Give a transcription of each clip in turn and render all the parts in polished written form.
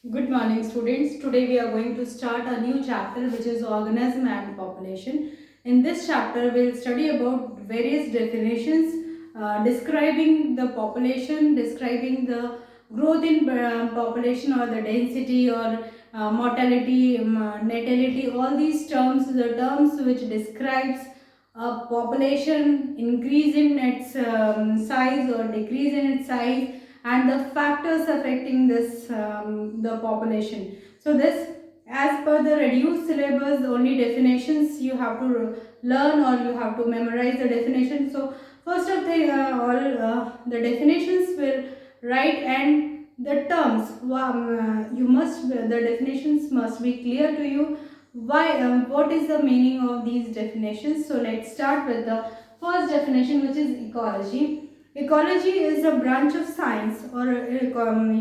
Good morning, students. Today we are going to start a new chapter which is organism and population. In this chapter, we'll study about various definitions describing the population, describing the growth in population or the density or mortality, natality, all these terms, the terms which describes a population increase in its size or decrease in its size and the factors affecting this the population. So this, as per the reduced syllabus, only definitions you have to learn or you have to memorize the definition. So first of the all the definitions will write, and the terms you must, the definitions must be clear to you. Why what is the meaning of these definitions? So let's start with the first definition, which is ecology. Ecology is a branch of science, or you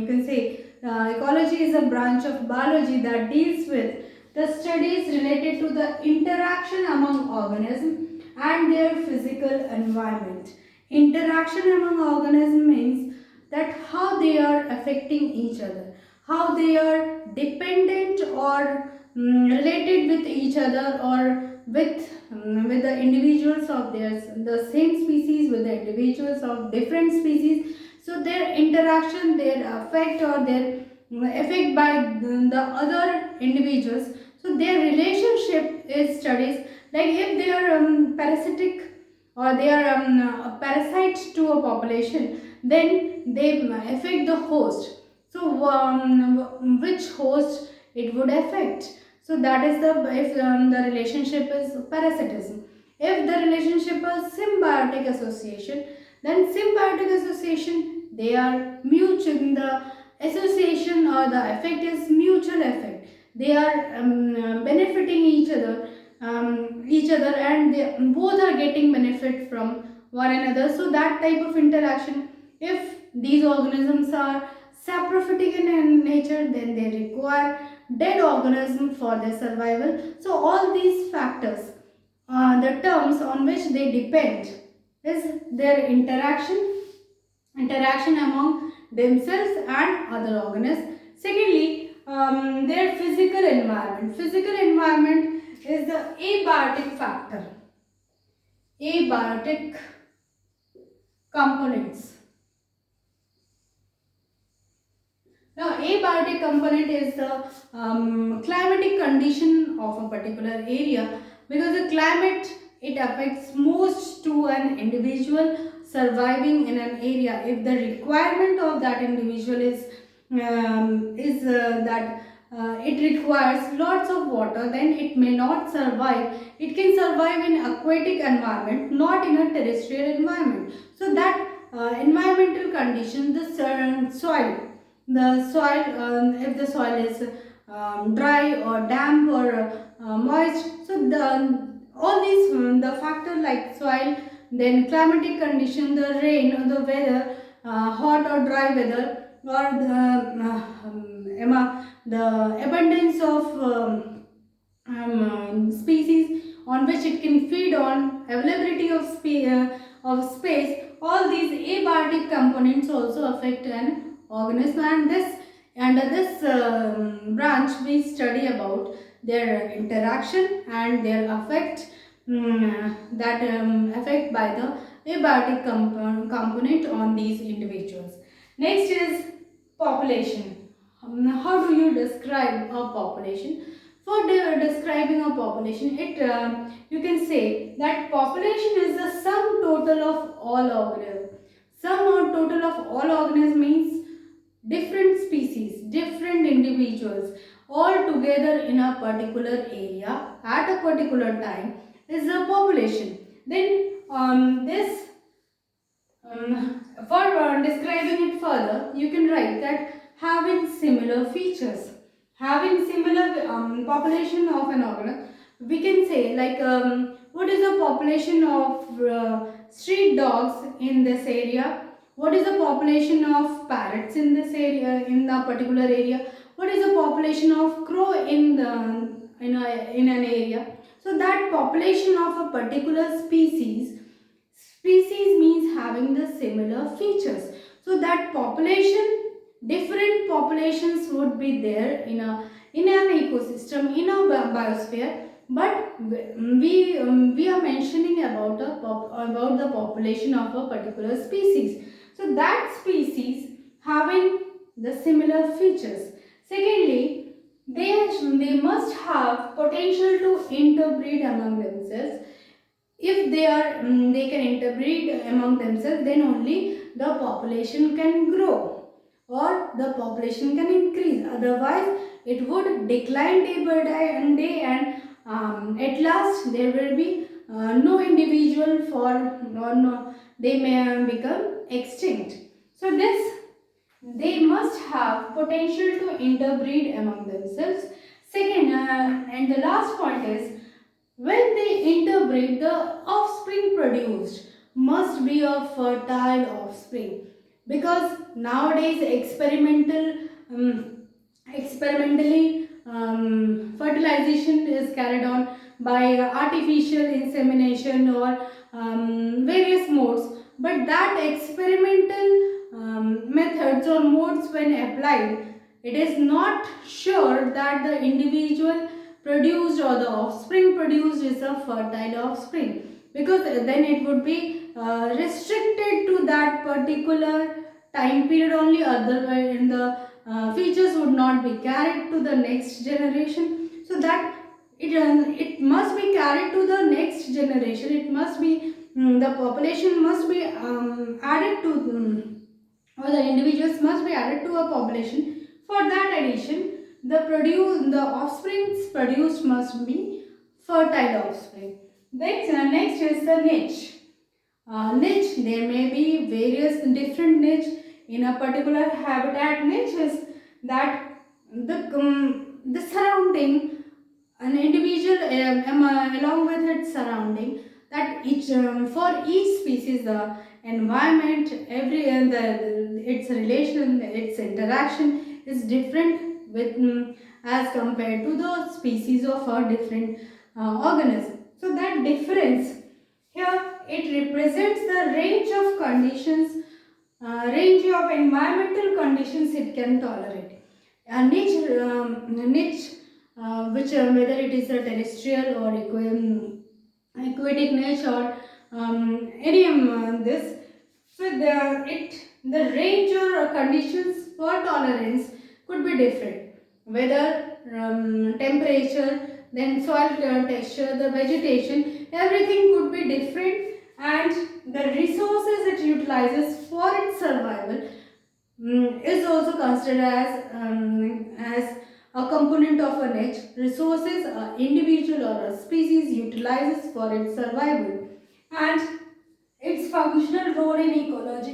can say ecology is a branch of biology that deals with the studies related to the interaction among organisms and their physical environment. Interaction among organisms means that how they are affecting each other, how they are dependent or related with each other, or with the individuals of the same species, with the individuals of different species. So their interaction, their effect, or their effect by the other individuals. So their relationship is studies, like if they are parasitic or they are parasites to a population, then they affect the host. So which host it would affect? So that is the, if the relationship is parasitism. If the relationship is symbiotic association, then symbiotic association, they are mutual. The association or the effect is mutual effect. They are benefiting each other, and they both are getting benefit from one another. So that type of interaction, if these organisms are saprophytic in nature, then they require dead organism for their survival. So all these factors, the terms on which they depend is their interaction among themselves and other organisms. Secondly, their physical environment. Physical environment is the abiotic factor, abiotic components. Now, abiotic component is the climatic condition of a particular area, because the climate, it affects most to an individual surviving in an area. If the requirement of that individual is that it requires lots of water, then it may not survive. It can survive in aquatic environment, not in a terrestrial environment. So that environmental condition, the soil, if the soil is dry or damp or moist, so all these the factor like soil, then climatic condition, the rain or the weather, hot or dry weather, or the abundance of species on which it can feed on, availability of space, all these abiotic components also affect an organism. And this, under this branch, we study about their interaction and their effect, that effect by the abiotic component on these individuals. Next is population. How do you describe a population? For describing a population, it you can say that population is the sum total of all organisms. Sum or total of all organisms means different species, different individuals, all together in a particular area at a particular time is a population. Then this for describing it further, you can write that having similar features, having similar population of an organism. We can say like what is the population of street dogs in this area? What is the population of parrots in this area, in the particular area? What is the population of crow in an area? So that population of a particular species means having the similar features. So that population different populations would be there in an ecosystem, in a biosphere, but we are mentioning about about the population of a particular species. So that species having the similar features. Secondly, they must have potential to interbreed among themselves. If they can interbreed among themselves, then only the population can grow or the population can increase. Otherwise it would decline day by day, and at last there will be no individual for, or no, they may become extinct. So this, they must have potential to interbreed among themselves. Second, and the last point is, when they interbreed, the offspring produced must be a fertile offspring, because nowadays experimentally fertilization is carried on by artificial insemination or various modes, but that experimental methods or modes, when applied, it is not sure that the individual produced or the offspring produced is a fertile offspring, because then it would be restricted to that particular time period only. Otherwise in the features would not be carried to the next generation. So that it must be carried to the next generation. It must be the population must be added to or the individuals must be added to a population. For that addition, the offsprings produced must be fertile offspring. Next is the niche. Niche, there may be various different niche in a particular habitat. Niche is that the surrounding, an individual along with its surrounding, that each for each species the environment, every and its relation, its interaction is different with as compared to the species of a different organism. So that difference here, it represents the range of conditions, range of environmental conditions it can tolerate. A niche, which whether it is a terrestrial or aquatic niche or any this, so the range or conditions for tolerance could be different. Whether temperature, then soil texture, the vegetation, everything could be different, and the resources it utilizes for its survival is also considered as a component of a niche. Resources an individual or a species utilizes for its survival, and its functional role in ecology.